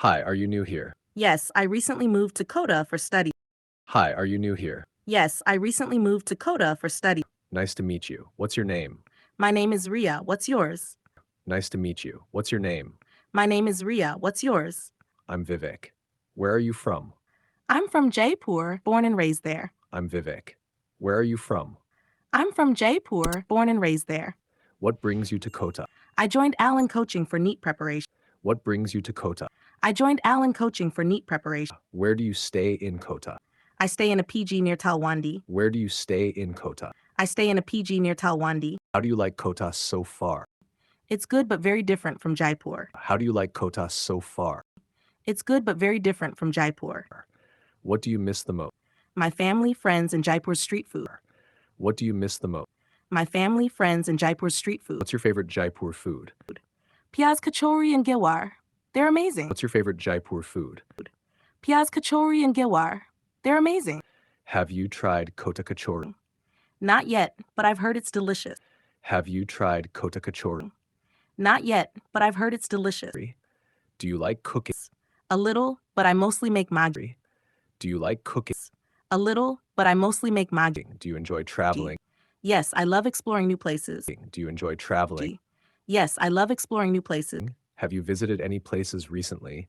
Hi, are you new here? Yes, I recently moved to Kota for study. Hi, are you new here? Yes, I recently moved to Kota for study. Nice to meet you. What's your name? My name is Ria. What's yours? Nice to meet you. What's your name? My name is Ria. What's yours? I'm Vivek. Where are you from? I'm from Jaipur, born and raised there. I'm Vivek. Where are you from? I'm from Jaipur, born and raised there. What brings you to Kota? I joined Allen Coaching for NEET preparation. What brings you to Kota? I joined Allen Coaching for NEET preparation. Where do you stay in Kota? I stay in a PG near Talwandi. Where do you stay in Kota? I stay in a PG near Talwandi. How do you like Kota so far? It's good but very different from Jaipur. How do you like Kota so far? It's good but very different from Jaipur. What do you miss the most? My family, friends, and Jaipur's street food. What do you miss the most? My family, friends, and Jaipur's street food. What's your favorite Jaipur food? Pyaz kachori and gewar. They're amazing. What's your favorite Jaipur food? Pyaz kachori and gewar. They're amazing. Have you tried Kota Kachori? Not yet, but I've heard it's delicious. Have you tried Kota Kachori? Not yet, but I've heard it's delicious. Do you like cooking? A little, but I mostly make maggi. Do you like cooking? A little, but I mostly make maggi. Do you enjoy traveling? Yes, I love exploring new places. Do you enjoy traveling? Yes, I love exploring new places. Have you visited any places recently?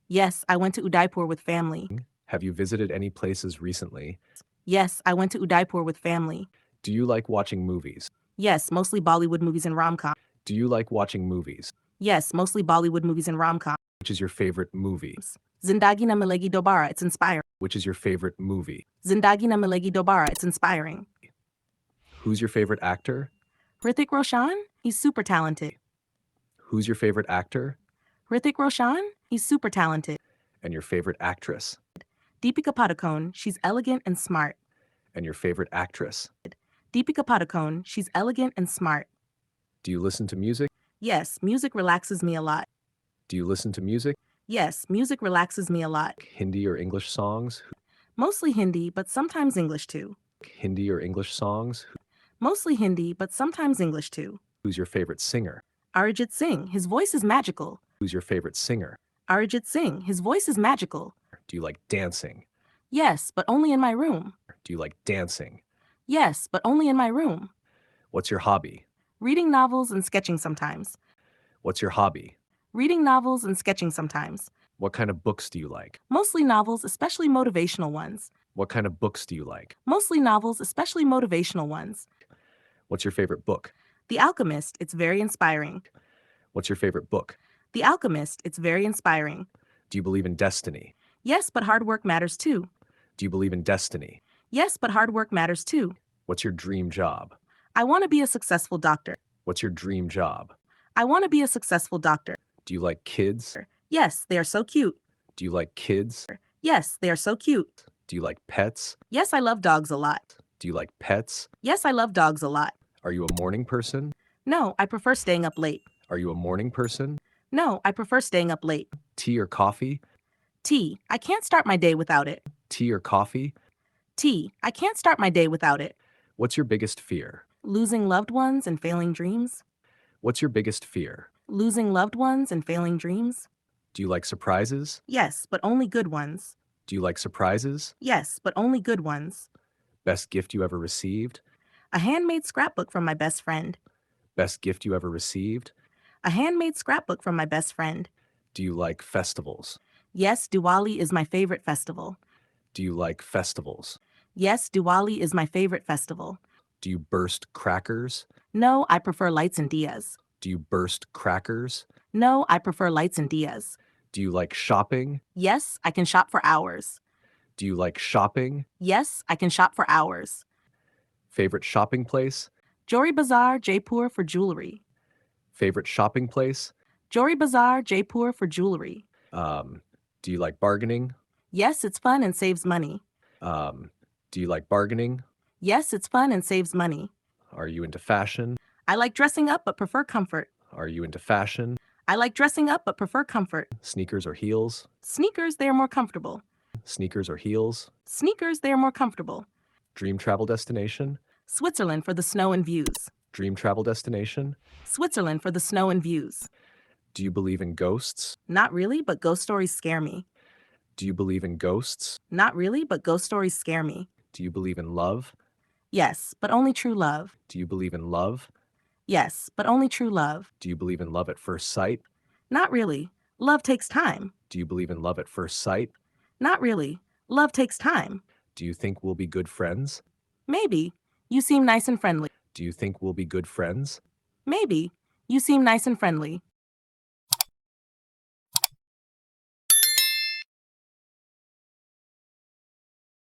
Yes, I went to Udaipur with family. Have you visited any places recently? Yes, I went to Udaipur with family. Do you like watching movies? Yes, mostly Bollywood movies and rom-com. Do you like watching movies? Yes, mostly Bollywood movies and rom-com. Which is your favorite movie? Zindagi Na Milegi Dobara, it's inspiring. Which is your favorite movie? Zindagi Na Milegi Dobara, it's inspiring. Who's your favorite actor? Hrithik Roshan, he's super talented. Who's your favorite actor? Hrithik Roshan, he's super talented. And your favorite actress? Deepika Padukone, she's elegant and smart. And your favorite actress? Deepika Padukone, she's elegant and smart. Do you listen to music? Yes, music relaxes me a lot. Do you listen to music? Yes, music relaxes me a lot. Hindi or English songs? Mostly Hindi, but sometimes English too. Hindi or English songs? Mostly Hindi, but sometimes English too. Who's your favorite singer? Arijit Singh, his voice is magical. Who's your favorite singer? Arijit Singh, his voice is magical. Do you like dancing? Yes, but only in my room. Do you like dancing? Yes, but only in my room. What's your hobby? Reading novels and sketching sometimes. What's your hobby? Reading novels and sketching sometimes. What kind of books do you like? Mostly novels, especially motivational ones. What kind of books do you like? Mostly novels, especially motivational ones. What's your favorite book? The Alchemist, it's very inspiring. What's your favorite book? The Alchemist, it's very inspiring. Do you believe in destiny? Yes, but hard work matters too. Do you believe in destiny? Yes, but hard work matters too. What's your dream job? I want to be a successful doctor. What's your dream job? I want to be a successful doctor. Do you like kids? Yes, they are so cute. Do you like kids? Yes, they are so cute. Do you like pets? Yes, I love dogs a lot. Do you like pets? Yes, I love dogs a lot. Are you a morning person? No, I prefer staying up late. Are you a morning person? No, I prefer staying up late. Tea or coffee? Tea, I can't start my day without it. Tea or coffee? Tea, I can't start my day without it. What's your biggest fear? Losing loved ones and failing dreams. What's your biggest fear? Losing loved ones and failing dreams. Do you like surprises? Yes, but only good ones. Do you like surprises? Yes, but only good ones. Best gift you ever received? A handmade scrapbook from my best friend. Best gift you ever received? A handmade scrapbook from my best friend. Do you like festivals? Yes, Diwali is my favorite festival. Do you like festivals? Yes, Diwali is my favorite festival. Do you burst crackers? No, I prefer lights and diyas. Do you burst crackers? No, I prefer lights and diyas. Do you like shopping? Yes, I can shop for hours. Do you like shopping? Yes, I can shop for hours. Favorite shopping place? Jori Bazaar, Jaipur for jewelry. Favorite shopping place? Jori Bazaar, Jaipur for jewelry. Do you like bargaining? Yes, it's fun and saves money. Do you like bargaining? Yes, it's fun and saves money. Are you into fashion? I like dressing up but prefer comfort. Are you into fashion? I like dressing up but prefer comfort. Sneakers or heels? Sneakers, they are more comfortable. Sneakers or heels? Sneakers, they are more comfortable. Dream travel destination? Switzerland for the snow and views. Dream travel destination? Switzerland for the snow and views. Do you believe in ghosts? Not really, but ghost stories scare me. Do you believe in ghosts? Not really, but ghost stories scare me. Do you believe in love? Yes, but only true love. Do you believe in love? Yes, but only true love. Do you believe in love at first sight? Not really. Love takes time. Do you believe in love at first sight? Not really. Love takes time. Do you think we'll be good friends? Maybe. You seem nice and friendly. Do you think we'll be good friends? Maybe. You seem nice and friendly.